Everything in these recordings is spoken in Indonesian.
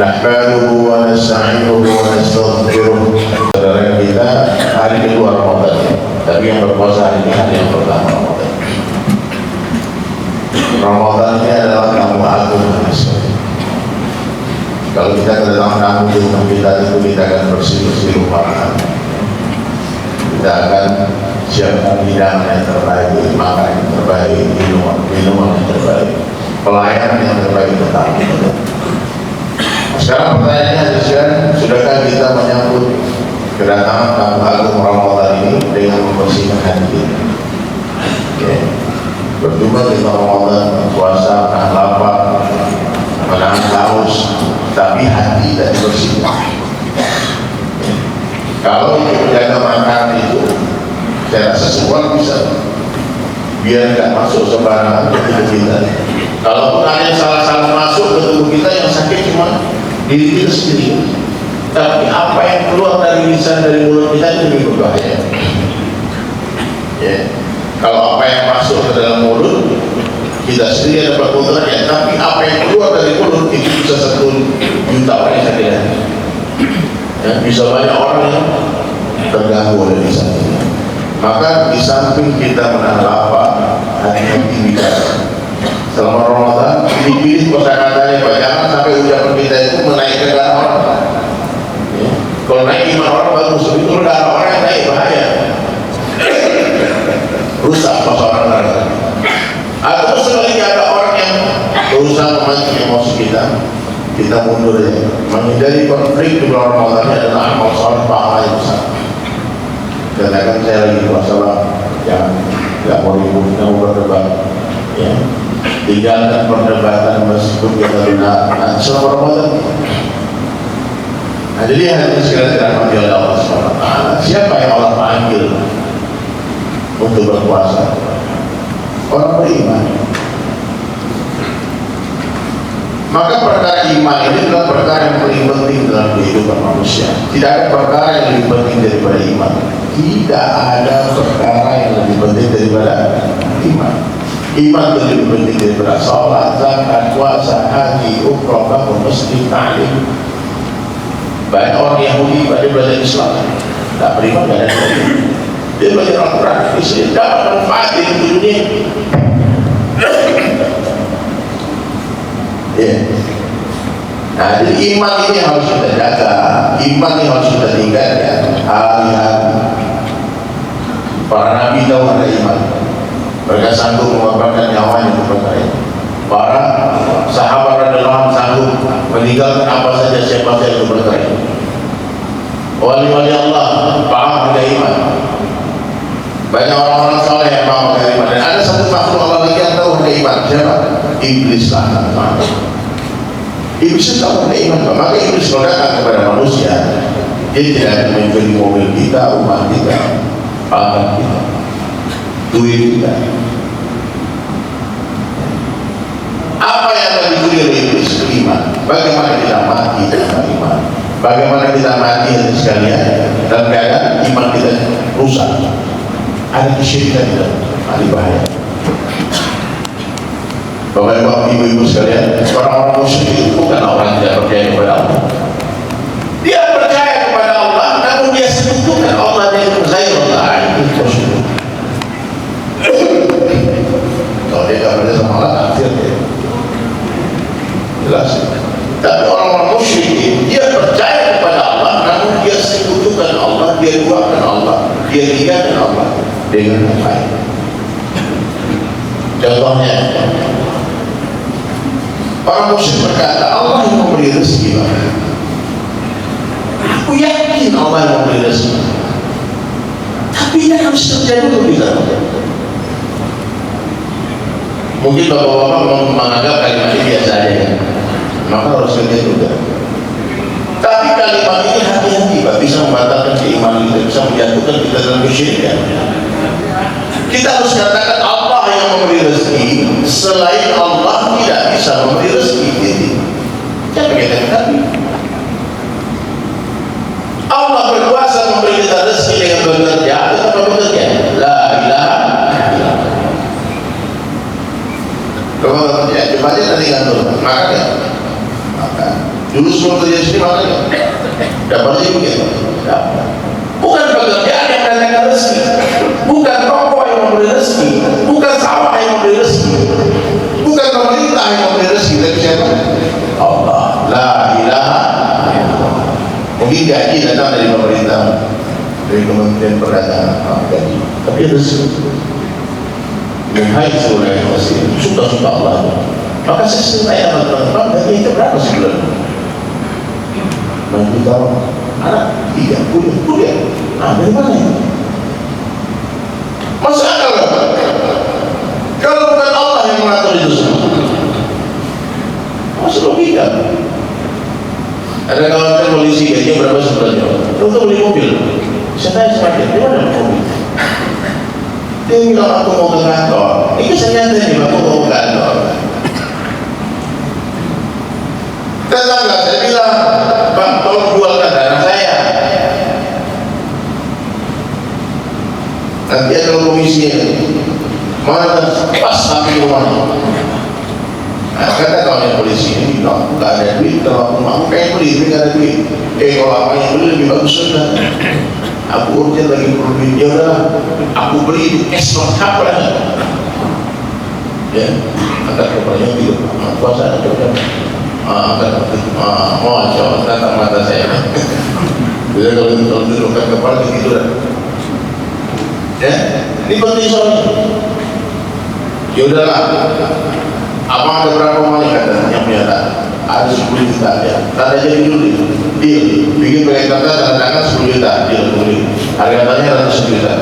Nahmaduhu wa nasta'inuhu wa nastaghfiruh. Saudara kita hari kedua Ramadan, tapi yang berpuasa hari ini hari yang pertama Ramadan. Ramadan ini adalah tamu agung. Kalau kita kedatangan tamu di rumah kita, itu kita akan bersih-bersih rumah. Kita akan siapkan hidangan yang terbaik, makanan yang terbaik, minuman yang terbaik, pelayanan yang terbaik untuk tamu. Sekarang pertanyaannya adalah, sudahkah kita menyambut kedatangan tamu agung Ramadan ini dengan membersihkan hati kita? Berjumpa di Ramadan, puasa, menahan lapar, menahan haus, tapi hati tidak dibersihkan. Kalau menjaga makanan itu, saya rasa semua bisa, biar nggak masuk sembarangan ke tubuh kita. Kalaupun hanya salah-salah masuk ke tubuh kita, yang sakit cuma diri kita sendiri. Tapi apa yang keluar dari lisan, dari mulut kita itu lebih berbahaya. Kalau apa yang masuk ke dalam mulut kita sendiri dapat keuntungan, tapi apa yang keluar dari mulut itu bisa 1 juta orang yang sakit hati. Bisa banyak orang yang terganggu oleh lisan. Maka di samping kita menahan lapar, hati-hati bicara. Selama Ramadan dipilih kosakatanya, jangan sampai ucapan kita itu menaikkan darah orang. Kalau naik iman orang bagus, itu darah orang yang naik bahaya, rusak masa orang darah. Atau sebaliknya ada orang yang berusaha memancing emosi kita mundur ya. Menghindari konflik di bulan Ramadan adalah amal soleh pahala yang besar. Katakan saya lagi puasa, jangan nggak mau ribut, nggak mau berdebat, ya. Tinggalkan perdebatan meskipun kita benar selama Ramadan. Nah, jadi hadirin sekalian dirahmati oleh Allah SWT, siapa yang Allah panggil untuk berpuasa? Orang beriman. Maka perkara iman ini adalah perkara yang paling penting dalam kehidupan manusia. Tidak ada perkara yang lebih penting daripada iman. Tidak ada perkara yang lebih penting daripada iman. Iman itu lebih penting daripada sholat, zakat, puasa, haji, umrah, bangun masjid, ta'lim. Banyak orang Yahudi pada belajar Islam, tak beriman, tidak ada. Dia belajar Al-Quran, dia dapat manfaat di dunia. Nah, jadi iman ini harus kita jaga, iman ini harus kita tingkatkan hari-hari. Para nabi tahu ada iman. Mereka sanggup mengorbankan nyawanya untuk perkara ini. Para sahabat radhiyallahu anhum sanggup meninggalkan apa saja, siapa saja untuk perkara ini. Wali-wali Allah paham harga iman. Banyak orang-orang saleh yang paham harga iman. Dan ada satu makhluk Allah lagi yang tahu harga iman. Siapa? Iblis lah. Iblis tahu harga iman. Maka iblis kalau datang kepada manusia, dia tidak akan mencuri mobil kita, rumah kita, pangkat kita, duit kita. Apa yang akan dicuri oleh iblis? Iman. Bagaimana kita mati dengan iman? Bagaimana kita mati sekalian dalam keadaan iman kita rusak? Ada kesyirikan kita, ada bahaya. Bapak-bapak, ibu-ibu sekalian, orang-orang musyrik itu bukan orang yang tidak percaya kepada Allah. Dia percaya kepada Allah, namun dia sekutukan Allah dengan ghairullah. Itu musyrik. Kalau dia tidak percaya sama Allah, akhirnya jelas. Tapi orang-orang musyrik, dia percaya kepada Allah, namun dia sekutukan Allah, dia duakan Allah, dia tinggalkan Allah dengan yang lain. Contohnya, orang musyrik berkata, Allah yang memberi rezeki. Aku yakin Allah yang memberi rezeki, tapi ini harus terjadi dulu kita. Mungkin bapak-bapak menganggap kalimat ini biasa aja, maka harus kerja juga. Tapi kalimat ini hati-hati, Pak, bisa membatalkan keimanan kita, bisa menjatuhkan kita dalam kesyirikan. Kita harus katakan Allah yang memberi rezeki, selain Allah tidak bisa memberi rezeki. Jangan kita katakan Allah berkuasa memberi kita rezeki dengan bekerja atau bekerja. La ilaha illallah. Kalau bekerja, coba aja nanti gantung, makan ya. Makan. Dulu semua kerja di sini makanya dapatnya begitu. Bukan pekerjaan yang datangkan rezeki, bukan rokok yang memberi rezeki, bukan sawah yang memberi rezeki, bukan pemerintah yang memberi rezeki, tapi siapa? Allah. La ilaha illallah. Mungkin gaji datang dari pemerintah, dari Kementerian Perdagangan, gaji, tapi rezeki hai surah yang masih suka-suka Allah. Maka saya tanya teman-teman, gaji itu berapa sebulan? 90 tahun, anak 3 kuliah. Nah, dari mana ini? Masuk akal gak? Kalau bukan Allah yang mengatur itu semua, masuk logika. Ada kawan polisi gajinya berapa sebulannya? Untuk beli mobil, saya tanya semakin, di mana mobil? Dia bilang aku mau ke kantor. Ini saya nyata nih, aku mau ke kantor. Tetangga saya bilang, Bang, tolong jualkan dana saya. Nanti ada komisinya. Mana pas sampai rumahnya. Nah, kata kawan polisi ini bilang, nggak ada duit. Kalau aku pengen beli, nggak ada duit. Kalau apa yang beli lebih bagus sudah. Aku urgent lagi perlu duit, ya udah, aku beli di es lengkap lagi. Ya, angkat kepalanya gitu, puasa ada coba. Angkat, mau coba tatap mata saya. Bila kalau duduk kepala gitu dah. Ya, ini penting soalnya. Ya udahlah, abang ada berapa kali kata yang punya ada 10 juta ya. Tanda jadi dulu deal, bikin pakai kata tanda tangan 10 juta deal dulu. Harganya 100 juta.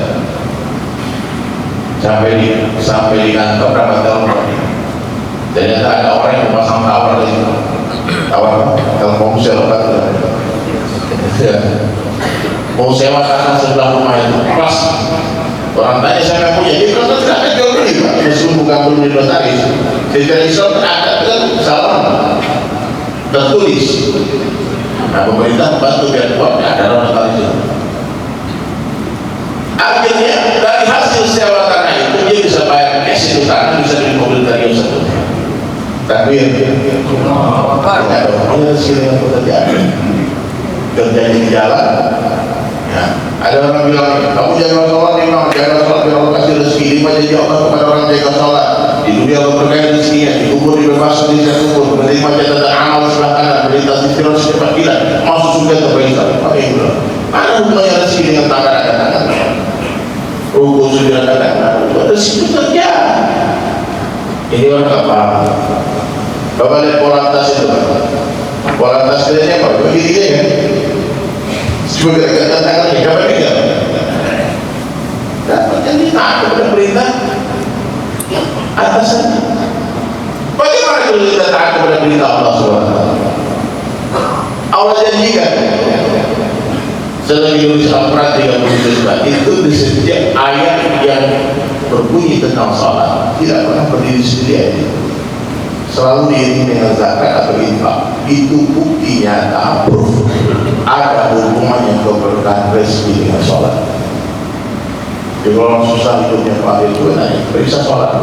Sampai di kantor berapa tahun? Ternyata ada orang yang memasang tawar di situ. Tawar Telkomsel kan. Ya. Mau sewa tanah sebelah rumah itu pas. Orang tanya saya nggak punya, dia bilang tidak jual beli Pak. Meskipun bukan belum di notaris. Secara Islam ada kan salah tertulis. Nah pemerintah bantu biar kuat ada notaris itu. Akhirnya dari hasil sewa tanah itu dia bisa bayar cash itu tanah, bisa beli mobil dari yang satu. Takbir. Ada orang sini yang pekerjaan kerja di jalan. Ya. Ada orang bilang, kamu jaga sholat, memang jaga sholat biar Allah kasih rezeki. 5 janji Allah kepada orang jaga sholat. Di dunia Allah berkait rezekinya, dikubur dibebaskan di satu kubur, menerima catatan amal sebelah kanan, melintasi sirat secepat kilat, masuk surga terbaik. Apa yang bilang? Mana hubungannya rezeki dengan tangan ada tangan? Ruku sudah ada tangan. Rezeki kerja. Ini orang apa? Bapak lihat polantas itu, polantas kerjanya apa? Begini ya. Cuma gara-gara tangannya, dapat juga. Dapat yang ditahan kepada perintah atasannya. Bagaimana kalau kita taat kepada perintah Allah SWT? Allah janjikan. Selagi nulis Al-Quran 30 itu di setiap ayat yang berbunyi tentang salat tidak pernah berdiri sendiri aja. Selalu diiringi dengan zakat atau infak. Itu bukti nyata, proof ada hubungannya keberkahan rezeki dengan sholat. Jadi kalau orang susah hidupnya Pak itu naik periksa sholat.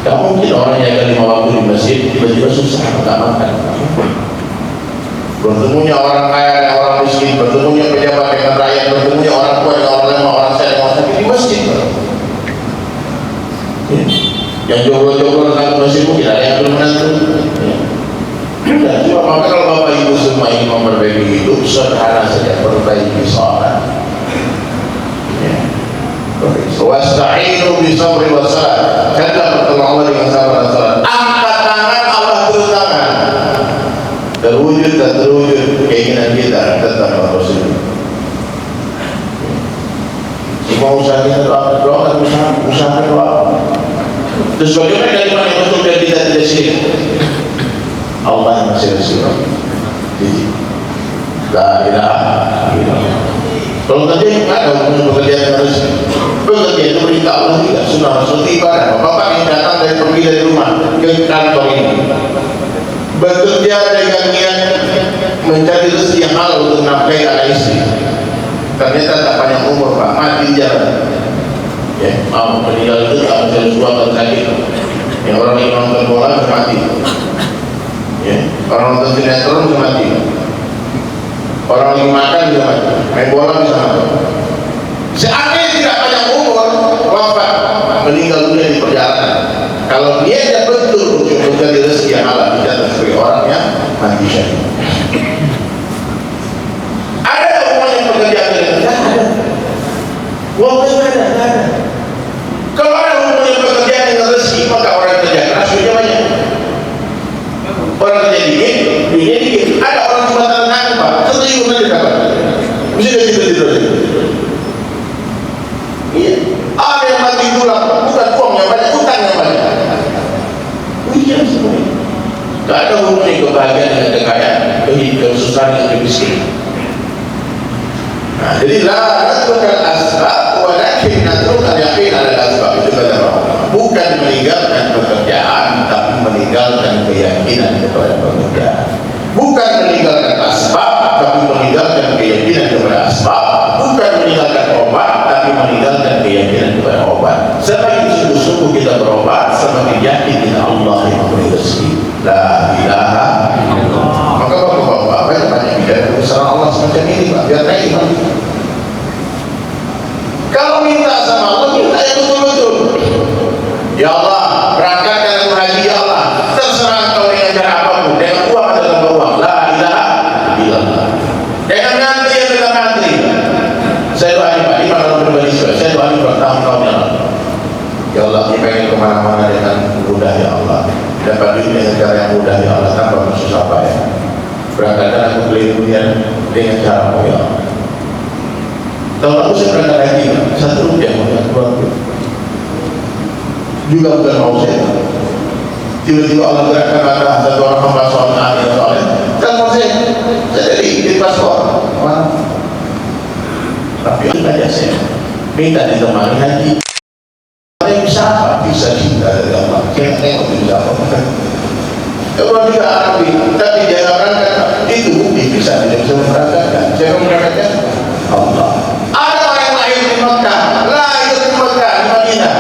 Gak mungkin orang yang ada 5 waktu di masjid tiba-tiba susah nggak makan. Bertemunya orang kaya dengan orang miskin, bertemunya pejabat dengan rakyat, bertemunya orang tua dengan orang lemah, orang sehat dengan orang sakit di masjid. Yang jomblo-jomblo datang ke masjid mungkin ada yang belum menantu. Cuma maka kalau Bapak Ibu semua ingin memperbaiki hidup, sederhana saja, perbaiki sholat. Wasta'inu bisabri wassalat. Kata pertolongan Allah dengan sabar dan salat. Angkat tangan, Allah turun tangan. Terwujud dan terwujud keinginan kita tentang Rasul. Semua usaha kita doakan, usaha doa. Terus bagaimana dari mana yang betul dan kita tidak syirik? Allah yang masih bersyukur. La ilaha illallah. Kalau kerja yang ada hubungan pekerjaan harus bekerja itu perintah Allah tidak sunnah Rasul ibadah. Bapak yang datang pergi dari rumah ke kantor ini bekerja dengan niat mencari rezeki yang halal untuk nafkahi anak istri. Ternyata tak panjang umur Pak, mati jalan. Ya, mau meninggal itu tak mencari suatu sakit. Yang orang yang nonton bola mati. Ya, Orang nonton sinetron bisa mati. Orang lagi makan bisa mati. Main bola bisa mati. Seandainya tidak banyak umur, wafat, meninggal dunia di perjalanan. Kalau dia betul untuk mencari rezeki yang halal, tidak sebagai orang yang mati syahid. Ada hubungannya pekerjaan dengan tidak ada. Walaupun tidak ada. Kalau ada hubungannya pekerjaan dengan rezeki, maka orang kerja keras duitnya banyak. Orang kerja dingin, duitnya dikit. Ada orang cuma tenang, Pak, setuju saja dapat. Mesti gaji tidur. Iya. Ada yang mati tulang, bukan uang yang banyak, utang yang banyak. Iya semua. Tak ada hubungan kebahagiaan dengan kekayaan, kesusahan dengan kemiskin. Nah, jadi la natrukal asbab walakin natrukal yaqin ala asbab, itu kata Allah. Bukan meninggalkan pekerjaan, tapi meninggalkan keyakinan kepada pekerjaan. Bukan meninggalkan asbab, tapi meninggalkan keyakinan kepada asbab. Bukan meninggalkan obat, tapi meninggalkan keyakinan kepada obat. Semakin sungguh-sungguh kita berobat, semakin yakin dengan Allah yang memberi rezeki. La ilaha illallah. Maka bapak-bapak banyak bicara bersama Allah semacam ini, Pak, biar naik, Pak. Kalau minta sama Allah, minta yang betul-betul. Ya Allah, berangkatkan aku haji, ya Allah. Terserah kau dengan cara apapun, dengan uang atau tanpa uang. La ilaha illallah. Dengan ngantri atau tidak ngantri. Saya doain, Pak, ini kalau berbagi saya doain bertahun-tahun ya Allah. Ya Allah, kita pengen kemana-mana dengan mudah ya Allah. Dapat duit dengan cara yang mudah ya Allah, tanpa bersusah payah. Berangkatkan aku keliling dunia dengan cara ya Allah. Tahun aku saya berangkat haji, Rp1 juga bukan mau saya. Tiba-tiba Allah gerakkan ada satu orang hamba soleh, dan mau saya jadi di paspor. Tapi aja saya minta ditemani haji. Yang bisa apa? Bisa cinta dari Allah. Kita tengok bisa apa? Kalau tidak Arabi, tapi dia berangkat, itu bukti bisa tidak bisa memberangkatkan. Siapa memberangkatkan? Allah. Ada orang yang lahir di Mekah, lahir di Mekah, di Madinah.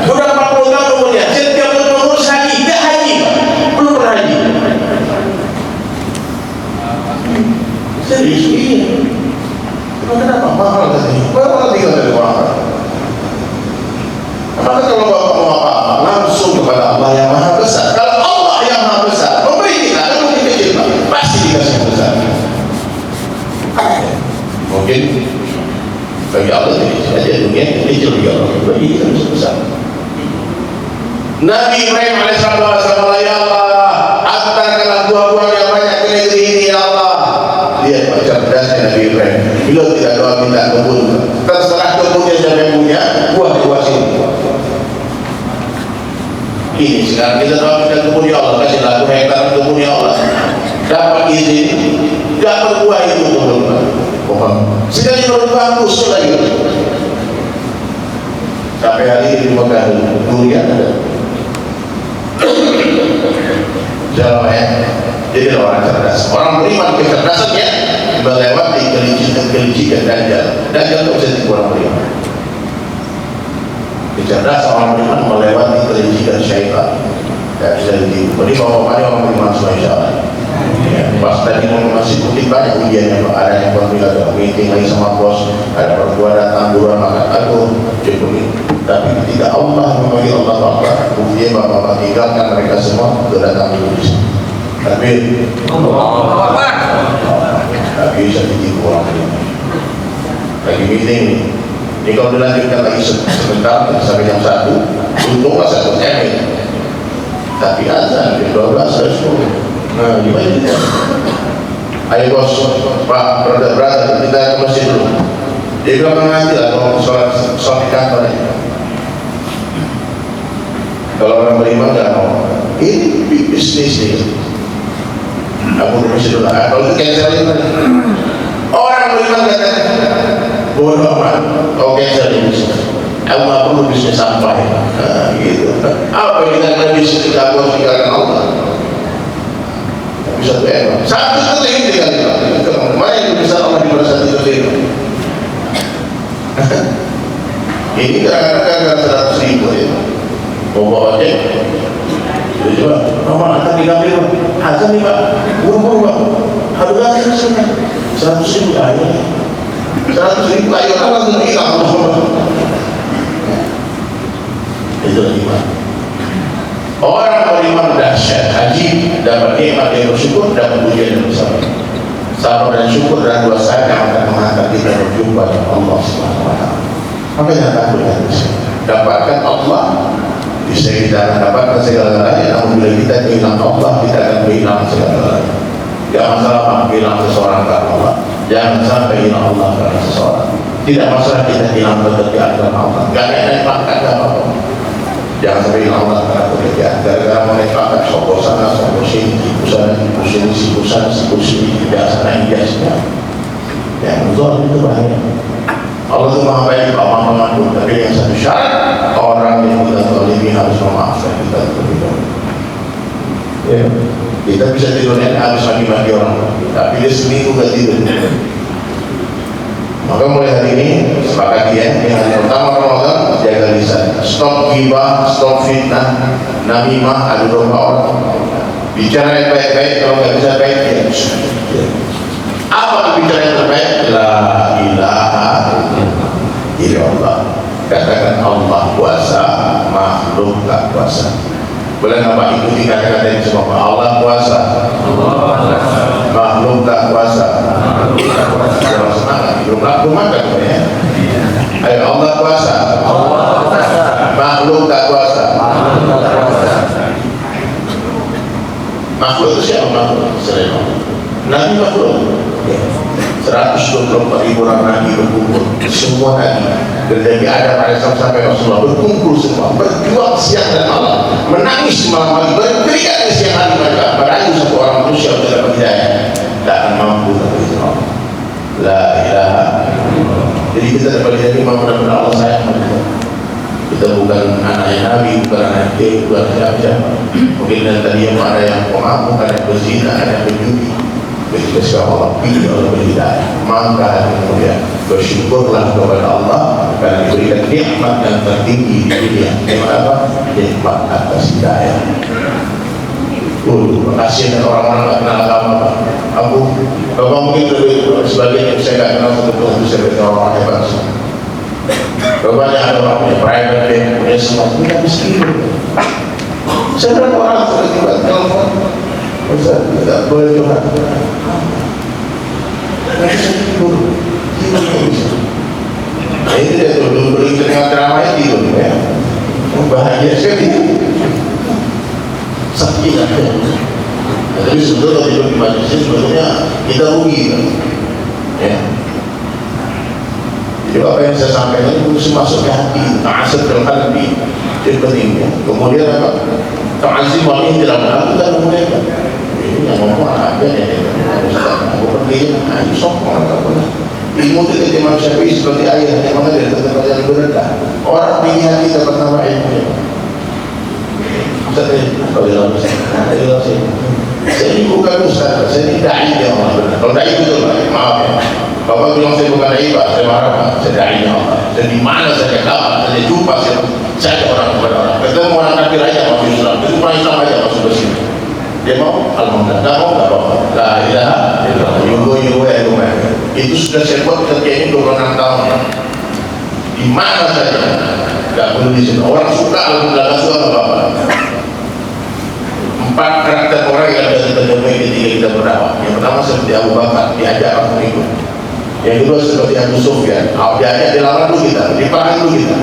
Sudah 40 tahun kemudian, setiap mengurus haji, dia haji, belum pernah haji. Serius ini. Kenapa mahal tadi? Mahal tinggal dari orang. Maka kalau bapak mau apa-apa, langsung kepada Allah yang maha besar. Kalau Allah yang maha besar memberi kita, kalau kita kecil, pasti dikasih yang besar. Mungkin bagi Allah ini saja dunia kecil, bagi Allah bagi kita besar. Nabi Ibrahim alaihissalam, ya Allah, hantarkanlah buah-buah yang banyak ke negeri ini, ya Allah. Lihat cerdasnya Nabi Ibrahim. Bila tidak doa minta kebun, terserah kebunnya siapa yang punya, buah di buah sini. Ini sekarang kita doa minta kebun ya Allah, kasih lagu hektar kebun ya Allah. Dapat izin, dapat buah itu kebun. Sekali berbuah khusus lagi. Sampai hari ini di Mekah durian ada. Jalan ya. Jadi orang cerdas, orang beriman kecerdasannya melewati kelicikan dajjal. Dajjal itu bisa tipu orang beriman. Kecerdasan orang beriman melewati kelicikan syaitan. Tidak bisa ditipu. Jadi bapak-bapak orang beriman semua insya Allah. Ya, pas tadi masih putih banyak ujiannya, Pak. Ada yang pernah ada meeting lagi sama bos, ada perempuan datang buruan makan, aduh cukup ini. Tapi ketika Allah memanggil Allah Akbar, buktinya bapak-bapak tinggalkan mereka semua sudah datang di sini. Takbir. Allahu Akbar. Tak bisa ditipu orang ini. Lagi meeting nih. Ini kalau dilanjutkan lagi sebentar sampai jam 1, untunglah 1 menit. Tapi azan jam 12 harus 10. Nah, gimana kita? Ayo bos, Pak, brother, kita ke masjid dulu. Dia bilang nanti lah, mau sholat di kantor aja. Kalau orang beriman nggak mau, ini bisnis nih. Aku di masjid dulu. Kalau itu cancel ini. Orang beriman katanya, bodoh amat, kau cancel ini. Aku nggak perlu bisnis sampai. Nah, gitu. Apa yang kita kena bisnis kita buat tinggalkan Allah? Bisa tuh satu itu kali itu mana yang bisa Allah di pada saat itu ini kadang-kadang 100.000 ya mau bawa cek Jadi Pak, nomor akan diambil Pak. Azan nih Pak, buru-buru Pak. Harganya sebenarnya 100.000 ayo. 100.000 ayo kan langsung hilang Pak. Itu lagi Pak. Orang beriman dahsyat, haji dapat nikmat yang bersyukur, dapat ujian yang besar. Sabar dan syukur dan dua saat yang akan mengangkat kita berjumpa dengan Allah Subhanahu wa Ta'ala. Maka jangan takut dan dapatkan Allah. Bisa kita akan dapatkan segala-galanya, namun bila kita kehilangan Allah, kita akan kehilangan segala-galanya. Jangan masalah kehilangan seseorang karena Allah, jangan sampai hilang Allah karena seseorang. Tidak masalah kita hilang pekerjaan karena Allah, gak ada yang makan apa-apa. Jangan sampai hilang Allah karena pekerjaan. Gara-gara mereka sokor sana, sokor sini, siku sana, siku sini, siku sana, siku sini, tidak sana, tidak sana. Yang zalim itu bahaya. Allah itu maha baik, maha mengatur. Tapi yang satu syarat, orang yang kita zalimi harus memaafkan kita terlebih dahulu. Ya, kita bisa tidurnya habis maki-maki orang, tapi dia seminggu gak tidur. Maka mulai hari ini sepakati ya, yang hari pertama Ramadan jaga lisan, stop ghibah, stop fitnah, namimah, adu domba orang. Bicara yang baik-baik, kalau nggak bisa baik ya. Apa bicara yang terbaik? La ilaha illallah. Katakan Allah kuasa, makhluk tak kuasa. Boleh apa ikuti kata-kata ini semua? Allah kuasa, makhluk tak kuasa. Jangan semangat, belum laku makan ya. Ayo Allah kuasa, makhluk tak kuasa. Makhluk itu siapa makhluk? Selain Allah. Nabi makhluk. 124.000 orang Nabi berkumpul, semua Nabi dari Adam AS sampai Rasulullah berkumpul semua, berjuang siang dan malam, menangis malam hari, berteriak di siang hari mereka merayu satu orang manusia untuk dapat hidayah, tak akan mampu tapi itu Allah. La ilaha. Jadi kita dapat hidayah benar-benar Allah sayang kita. Kita bukan anaknya Nabi, bukan anak dia, bukan siapa-siapa. Mungkin tadi yang ada yang pemabuk, ada yang berzina, ada yang berjudi. Ketika siapa Allah pilih Allah berhidayah, maka kemudian bersyukurlah kepada Allah karena diberikan nikmat yang tertinggi di dunia. Nikmat apa? Nikmat atas hidayah. Makasih dengan orang-orang tak kenal agama Pak. Aku, Bapak mungkin lebih sebagainya, saya tak kenal satu-satu, saya kenal orang hebat. Bapaknya ada orang punya private bank, punya semua, punya miskin. Saya berapa orang sudah tiba telepon, Ustaz, tidak boleh curhat. Nanti saya tidur, nah itu dia tuh, beri tengah ceramahnya tidur ya. Bahagia sekali. Sakit aja. Tapi sebetulnya kalau tidur di majlis sebetulnya kita rugi kan? Ya. Jadi apa yang saya sampaikan itu harus masuk ke hati, ta'asir dalam hati, itu penting ya. Kemudian apa? Ta'azim wa'in dalam hati dan kemudian ini yang ngomong ada ya, aku pergi, ayo sok orang tak pernah. Ilmu itu jadi manusia seperti air yang mengalir ke tempat yang berendah. Orang tinggi hati dapat nama ilmunya. Ustaz ini, kalau dalam saya ini bukan ustaz, saya ini da'i ya Allah benar. Kalau da'i betul Pak, maaf ya. Bapak bilang saya bukan da'i Pak, saya marah Pak, saya da'i ya Allah. Dan di mana saya dapat, saya jumpa saya orang kepada orang. Ketemu orang kafir aja masuk Islam, itu orang Islam aja masuk ke sini. Dia mau, alhamdulillah, nggak mau, nggak apa-apa. La ilaha illallah, yugo ya yugo. Itu sudah saya buat terjadi 26 tahun. Di mana saja, nggak perlu di sini. Orang suka, alhamdulillah, nggak suka, nggak apa-apa. 4 karakter orang yang ada kita temui ketika kita berdakwah. Yang pertama seperti Abu Bakar, diajak orang mengikut. Yang kedua seperti Abu Sufyan, diajak dilawan dulu kita, diperang dulu kita,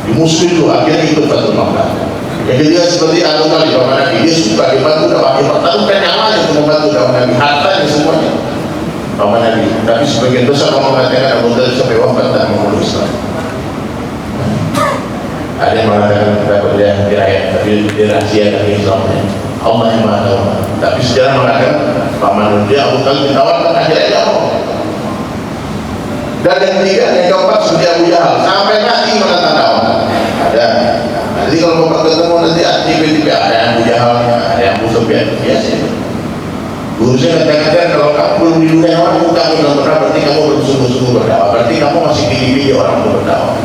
dimusuhin dulu, akhirnya ikut Fatul Makkah. Yang ketiga seperti Abu Talib, Bapak Nabi, dia suka dibantu dakwah, dia pertaruhkan nyawanya untuk membantu dakwah Nabi, hartanya semuanya Bapak Nabi. Tapi sebagian besar orang mengatakan Abu Talib sampai wafat tak memeluk Islam. Ada yang mengatakan dapat dia dirayat, tapi dirahasiakan Islamnya. Allah yang maha tahu. Tapi sejarah mengatakan paman dia Abu Talib ditawarkan akhirnya dia mau. Dan yang ketiga, yang keempat seperti Abu Jahal sampai mati mengatakan dakwah. Ada. Nanti kalau bapak ketemu nanti tiba-tiba ada yang Abu Jahalnya, ada yang Abu Sufyan, biasa. Guru saya katakan kalau kamu belum diludahi orang, kamu belum pernah, berarti kamu belum sungguh-sungguh berdakwah. Berarti kamu masih pilih-pilih orang untuk berdakwah.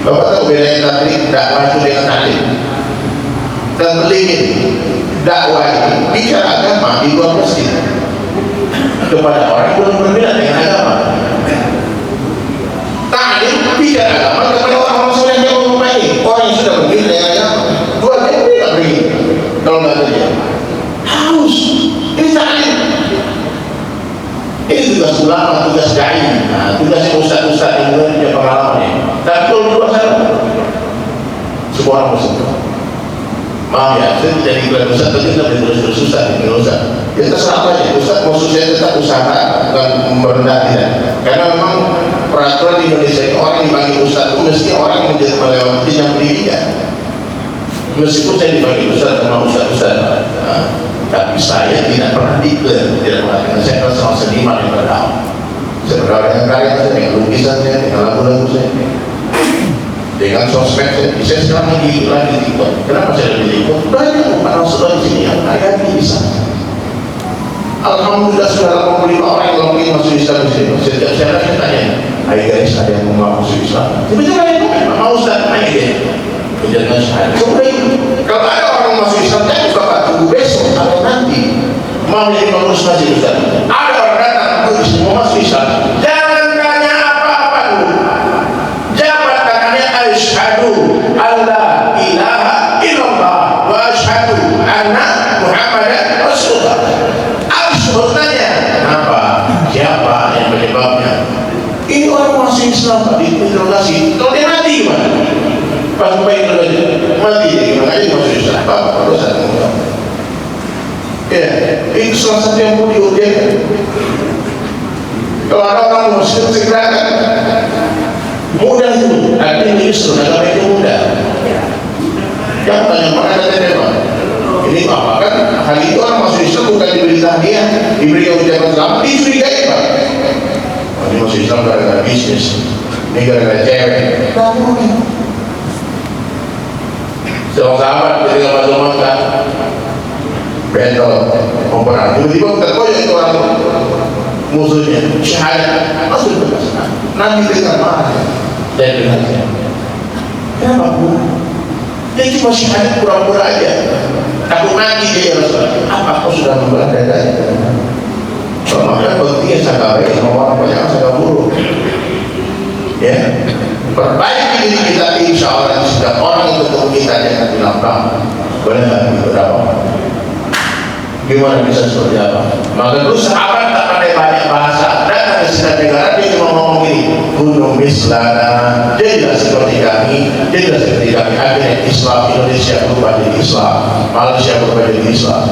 Bapak tahu bedanya taklim, dakwah itu dengan taklim. dan melingin dakwah ini bicara agama di luar masjid kepada orang yang belum berminat dengan agama. Ta'lim bicara agama kepada orang-orang soleh yang memahami, orang yang sudah berminat dengan agama. Dua-duanya tidak beringin kalau nggak kerja. Harus ini ta'lim. Ini tugas ulama, tugas dai, tugas ustaz-ustaz yang punya pengalaman ini. Tapi kalau di luar sana, semua orang bersedia. Maaf ya, saya tidak dibilang ustaz, tapi kita terus ustaz, dibilang ustaz. Ya terserah aja, ustaz maksud saya tetap usaha, bukan merendah tidak. Karena memang peraturan di Indonesia ini orang dipanggil ustaz itu mesti orang yang melewati yang pendidikan. Meskipun saya dipanggil ustaz sama ustaz-ustaz, tapi saya tidak pernah diklar, tidak mengatakan saya kan sama seniman yang berdakwah. Saya berdakwah dengan karya saya, dengan lukisan saya, dengan lagu-lagu saya, dengan sosmed saya sekarang lagi TikTok. Kenapa saya lagi TikTok? Banyak umat Rasulullah di sini yang karya bisa. Alhamdulillah sudah 85 orang yang mungkin masuk Islam di sini. Setiap saya tanya, hai guys, ada yang mau masuk Islam? Tiba-tiba mau Ustaz, ayo deh. Kejangan syahadat. Kalau ada orang masuk Islam, jangan Bapak tunggu besok atau nanti mau jadi pengurus masjid Ustaz. Ada orang datang mau masuk Islam, jangan tanya apa-apa dulu. Jabat tangannya asyhadu alla ilaha illallah wa asyhadu anna Muhammadan Rasulullah. Tanya kenapa, siapa yang penyebabnya. Ini orang masuk Islam Pak, diinterogasi. Kalau dia mati gimana? Pas baik mati dia gimana aja masuk Islam Pak, dosa. Ya, itu salah satu yang mau diujikan. Kalau ada orang muslim segerakan mudah itu, artinya Islam agama itu mudah. Yang tanya mana ada tema? Ini apa kan? Hari itu orang masuk Islam bukan diberi hadiah, diberi ucapan selamat, dicurigai Pak. Ini masuk Islam gara-gara bisnis, ini gara-gara cewek. Seorang sahabat ketika masuk Makkah, bentol, mau perang. Tiba-tiba terkoyak itu orang musuhnya, syahadat, masuk ke sana. Nanti dengan marah dan dengan siapa? Kenapa Bu? Dia cuma syahadat pura-pura aja. Takut mati dia Rasulullah. Apa kau sudah membelah dadanya? Kalau makanya pentingnya sakar baik sama orang banyak sakar buruk. Ya, perbaiki diri kita insya Allah. Setiap orang yang ketemu kita jangan bilang boleh nggak kita dapat? Gimana bisa seperti apa? Maka dulu sahabat tak pandai banyak bahasa. Datang ke sini negara dia cuma ngomong gini, gunung mislana. Dia tidak seperti kami, dia tidak seperti kami. Akhirnya Islam Indonesia berubah jadi Islam, Malaysia berubah jadi Islam,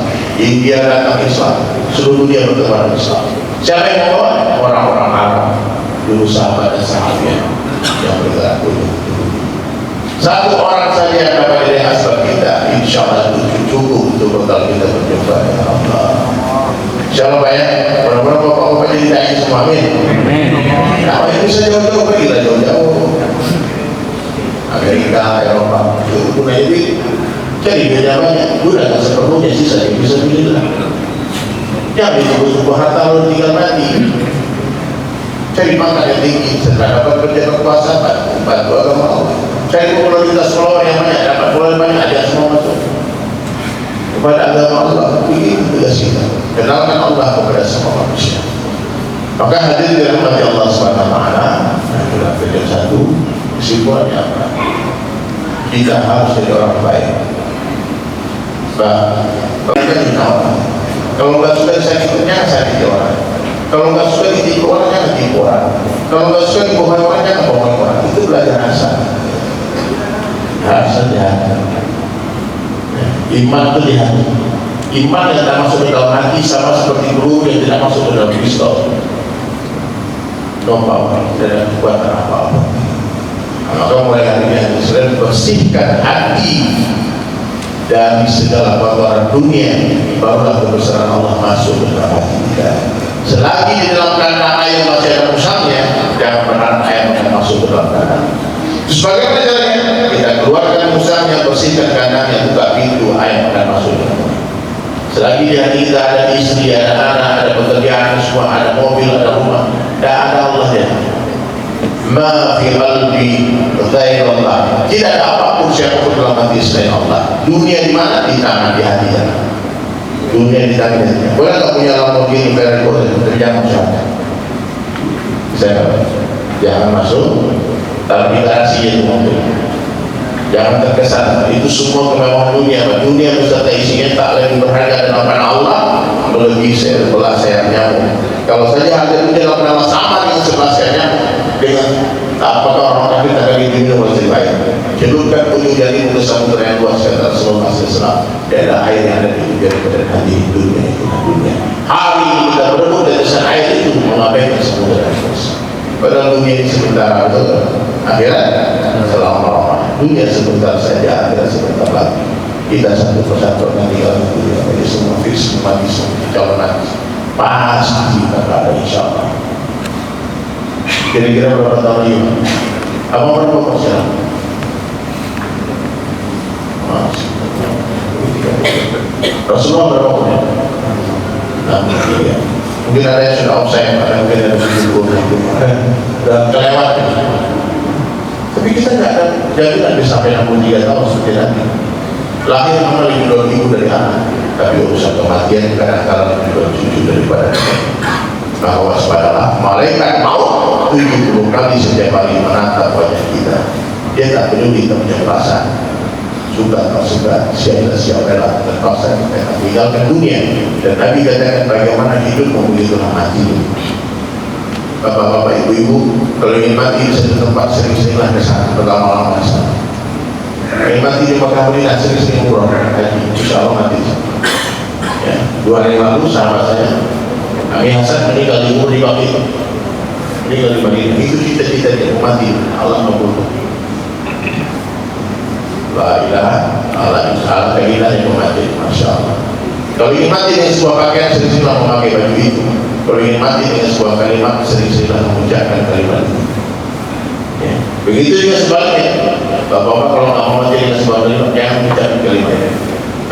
India datang Islam, seluruh dunia berkembang Islam. Siapa yang membawa? Orang-orang Arab, dulu sahabat dan sahabat yang bergerak dulu. Satu orang saja yang dapat dari asal kita, insya Allah itu cukup untuk bekal kita berjumpa dengan Allah. Insya Allah Pak ya, mudah-mudahan Bapak-Bapak jadi dai semua, amin. Nah, ini bisa jauh-jauh, pergilah jauh-jauh. Amerika, Eropa, itu pun jadi beda banyak. Gunakan sepenuhnya, sisa yang bisa pilih lah. Jangan itu harta lalu tinggal mati. Cari pangkat yang tinggi, setelah dapat kerja kekuasaan, bantu agama Allah. Cari popularitas follower yang banyak, dapat follower banyak, ada semua masuk kepada agama Allah. Ini tugas kita, kenalkan Allah kepada semua manusia. Maka hadir dirahmati Allah SWT. Itulah kerja satu, kesimpulannya apa? Kita harus jadi orang baik. Kita cinta orang. Kalau nggak suka disakiti, jangan sakiti orang. Kalau nggak suka ditipu orang, jangan tipu orang. Kalau nggak suka dibohongi orang, jangan bohongi orang. Itu belajar rasa. Rasa di hati. Iman itu di hati. Iman yang tidak masuk ke dalam hati sama seperti peluru yang tidak masuk ke dalam pistol. Domba tidak kekuatan apa-apa. Maka mulai hari ini Islam bersihkan hati dari segala kotoran dunia, barulah kebesaran Allah masuk ke dalam hati kita. Selagi di dalam kandang ayam masih ada musangnya, jangan pernah ayam akan masuk ke dalam kandang. Sebagaimana caranya, kita keluarkan musangnya, bersihkan kandangnya, buka pintu, ayam akan masuk ke dalam. Selagi di hati kita ada istri, ada anak, ada pekerjaan, semua, ada mobil, ada rumah, tidak ada Allah ya. ma fi qalbi ghairallah, tidak ada apapun siapapun dalam hati selain Allah. Dunia di mana? Di tangan, di hati. Dunia di tangan. Boleh tak punya Lamborghini Ferrari, tapi jangan usahakan. Jangan masuk dalam garasi itu mobil. Jangan terkesan itu semua kemewahan dunia. Dunia beserta isinya tak lebih berharga dan hadapan Allah melebihi sebelah sayap nyamuk. Kalau saja harga dunia dalam nama sama dengan sebelah sayap nyamuk, dengan apakah orang kafir tak lagi dunia masih baik. Celupkan ujung jari ke samudera yang luas, kata Rasulullah SAW. Dan ada air yang ada di ujung jari pada hati dunia itu. Hari ini kita berebut dari sana air itu mengabaikan samudera yang luas. Padahal dunia ini sebentar, akhirat selama-lamanya. Dunia sebentar saja, akhirat sebentar lagi. Kita satu persatu akan tinggal di dunia. Jadi semua fix, mati semua calon mati. Pasti kita ada, insya Allah. Kira-kira berapa tahun lagi? Apa berapa persen? Rasulullah berapa punya? 63. Mungkin ada yang sudah offside, ada mungkin ada 70 dan kelewat. Tapi kita nggak ada, jadi tidak bisa sampai 63 tahun seperti nanti. Lahir memang lebih dulu ibu dari anak, tapi urusan kematian kadang-kadang lebih dulu cucu daripada nenek. Bahwa waspadalah, malaikat maut 70 kali setiap hari menatap wajah kita. Dia tak peduli, tak punya perasaan. Suka tak suka, siapa rela, terpaksa kita tinggalkan dunia. Dan Nabi katakan bagaimana hidup begitulah mati. Bapak-bapak, ibu-ibu, kalau ingin mati di satu tempat, sering-seringlah ke sana, berlama-lama ke sana. Ingin mati di Mekah Madinah, sering-sering umroh haji, insya Allah mati. Ya, 2 hari lalu sahabat saya, Ami Hasan meninggal di umur di Baqi, meninggal di Madinah. Itu cita-cita dia mau mati, Allah membunuh. La ilaha Allah keinginan yang mati, masya Allah. Kalau ingin mati dengan sebuah pakaian, sering-seringlah memakai baju itu. Kalau ingin mati dengan sebuah kalimat, sering-seringlah mengucapkan kalimat itu. Ya. Begitu juga sebaliknya. Bapak-bapak kalau nggak mau mati dengan sebuah kalimat, jangan mengucapkan kalimat itu.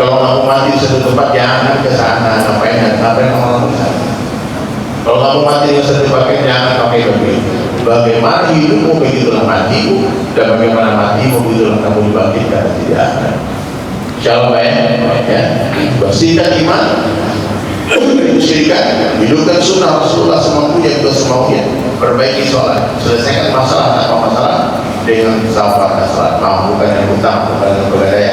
Kalau nggak mau mati di satu tempat, jangan ke sana, ngapain orang ke sana. Kalau nggak mau mati dengan satu pakaian, jangan pakai baju itu. Bagaimana hidupmu, begitulah matimu, dan bagaimana matimu, begitulah kamu dibangkitkan, tidak ada. Insyaallah ya. Bersihkan iman, kesyirikan, hidupkan sunnah Rasulullah semampunya juga semaunya. Perbaiki sholat, selesaikan masalah tanpa masalah dengan sabar dan salat. Bukan yang utama, bukan yang berbedaya.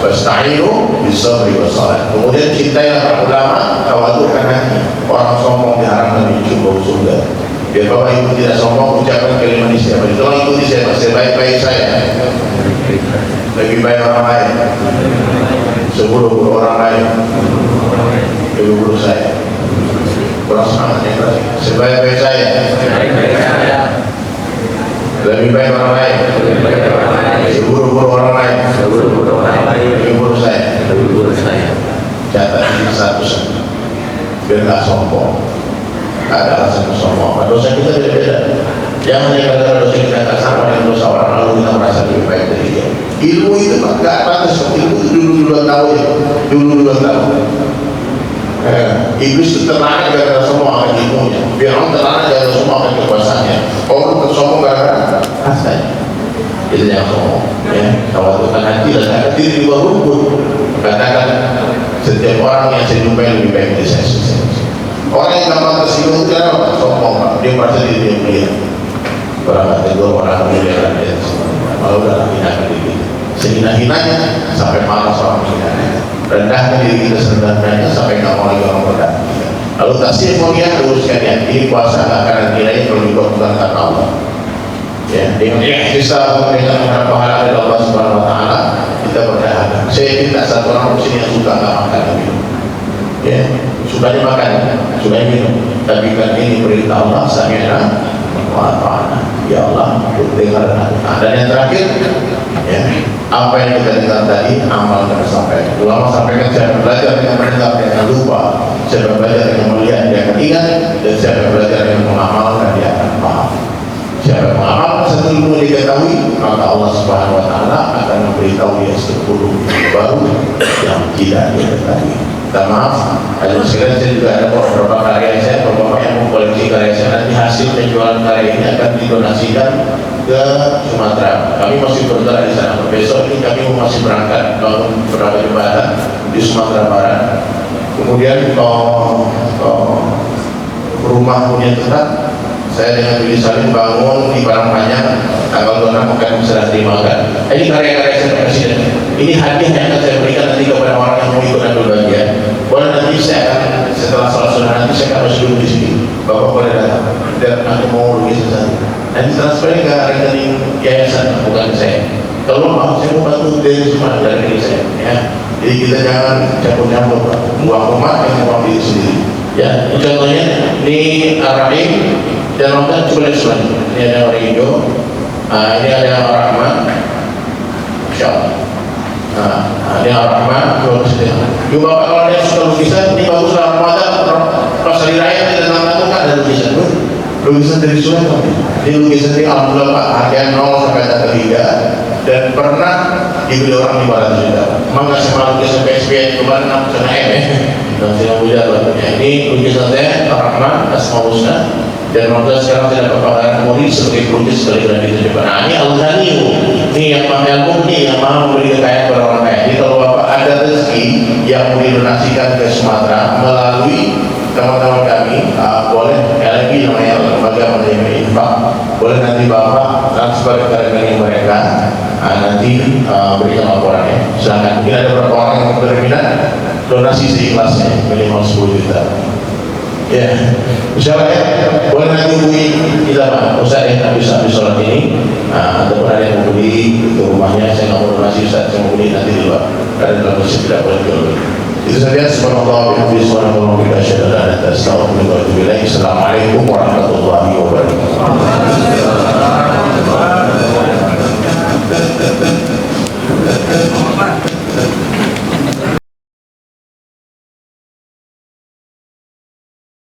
Wasta'inu bis-sabri was-salat. Kemudian cintailah para ulama, tawadhukan hati. Orang sombong diharamkan mencium surga. Biar bapak ibu tidak sombong, ucapkan kalimat istighfar. Tolong ikuti saya, sebaik-baik saya. Lebih baik orang lain, 10 orang lain, lebih buruk saya. Kurang semangatnya berarti. Sebaik-baik saya, lebih baik orang lain, 10 orang lain, lebih buruk saya. Catat ini satu, biar nggak sombong. Ada alasan sombong. Dosa kita beda-beda. Jangan dikatakan dosa kita tak sama dengan dosa orang lalu kita merasa lebih baik dari dia. Ilmu itu nggak pantas. Ilmu itu dulu tahu ya. Dulu tahu. Iblis itu terlana gara-gara semua akan ilmunya. Fir'aun terlana gara-gara semua akan kekuasaannya. Orang tersombong gara-gara hasanya. Itu yang sombong. Ya, tawadhukan hati dan hati di bawah rumput. Katakan setiap orang yang saya jumpai lebih baik dari saya. Orang yang gampang tersinggung itu kenapa? Sombong, dia merasa diri dia mulia. Orang kata gue orang mulia dia malu dalam hinakan diri kita. Sehina-hinanya sampai malas orang hinanya. Rendahkan diri kita serendah-rendahnya sampai nggak mau lagi orang rendah. Lalu tasbih mulia teruskan ya. Ini puasa akan nilainya perlu dibutuhkan karena Allah. Ya, dengan ihtisab dengan mengharap pahala dari Allah Subhanahu Wa Taala kita berdahaga. Saya tidak satu orang muslim yang suka nggak makan dan minum. Ya, sukanya makan, sukanya minum. Tapi kan ini perintah Allah, sami'na wa ata'na. Ya Allah, dengar dan taat. Dan yang terakhir, ya, apa yang kita dengar tadi, amal kita sampaikan. Ulama sampaikan, siapa belajar dengan mendengar, dia akan lupa. Siapa belajar dengan melihat, dia akan ingat. Dan siapa belajar dengan mengamalkan, dia akan paham. Siapa mengamalkan satu ilmu yang diketahui, maka Allah Subhanahu Wa Taala akan memberitahu dia 10 baru yang tidak dia ketahui. Minta maaf, ada sekalian saya juga ada beberapa karya saya, bapak yang memboleh koleksi karya saya. Nanti hasil penjualan karya ini akan didonasikan ke Sumatera. Kami masih bergerak di sana. Besok ini kami masih berangkat bangun beberapa jembatan di Sumatera Barat. Kemudian rumah punya tempat, saya dengan Billy Salim bangun di Parangpanjang tanggal 26 akan bisa dimakan. Ini karya-karya saya Presiden. Ini hadiah yang akan saya berikan nanti kepada orang yang mau ikut ambil bagian. Boleh nanti saya akan setelah salat sunnah nanti saya akan masuk dulu di sini. Bapak boleh datang dan aku mau lukisan saya. Nanti transfernya ke rekening yayasan, bukan saya. Kalau mau saya mau bantu dari semua dari diri saya. Ya. Jadi kita jangan campur-campur buang rumah yang buang diri sendiri. Ya, contohnya ini Ar-Rahim dan Ramadan coba lihat selanjutnya. Ini ada orang hijau, ini ada Ar-Rahman, Masya Allah. Ini Ar-Rahman, juga Bapak kalau dia suka lukisan, ini baguslah Ramadan, pas hari raya kita nonton kan ada lukisan, lukisan dari Sunan. Ini lukisan ini alhamdulillah Pak, harga 0 sampai data 3 dan pernah dibeli orang 500 juta. Memang nggak sama lukisan PSBN kemarin 6 juta M ya. Dan tidak mudah bentuknya. Ini lukisan saya Ar-Rahman, Asmaul Husna, dan Ramadan sekarang tidak berpengalaman murid sebagai pelukis sekali-kali kita coba. Nah ini Al-Ghani, ini yang maha ini yang maha memberi kekayaan kepada orang kaya. Jadi kalau Bapak ada rezeki yang mau didonasikan ke Sumatera melalui teman-teman kami, boleh LB namanya lembaga menerima infak, boleh nanti Bapak transfer ke rekening mereka. Nanti berikan laporannya. Silahkan. Mungkin ada beberapa orang yang berminat donasi seikhlasnya minimal 10 juta. Ya, misalnya ya, boleh nanti hubungi kita Pak Ustaz ya, habis sholat ini, ataupun ada yang mau beli ke rumahnya, saya nggak mau donasi Ustaz, saya mau beli nanti di luar. Karena dalam masjid tidak boleh jual beli. Itu saja. Subhanallah wa bihamdihi, subhanallah wa bihamdihi, asyhadu an la ilaha illa anta, astaghfiruka wa atubu ilaik. Assalamualaikum warahmatullahi wabarakatuh.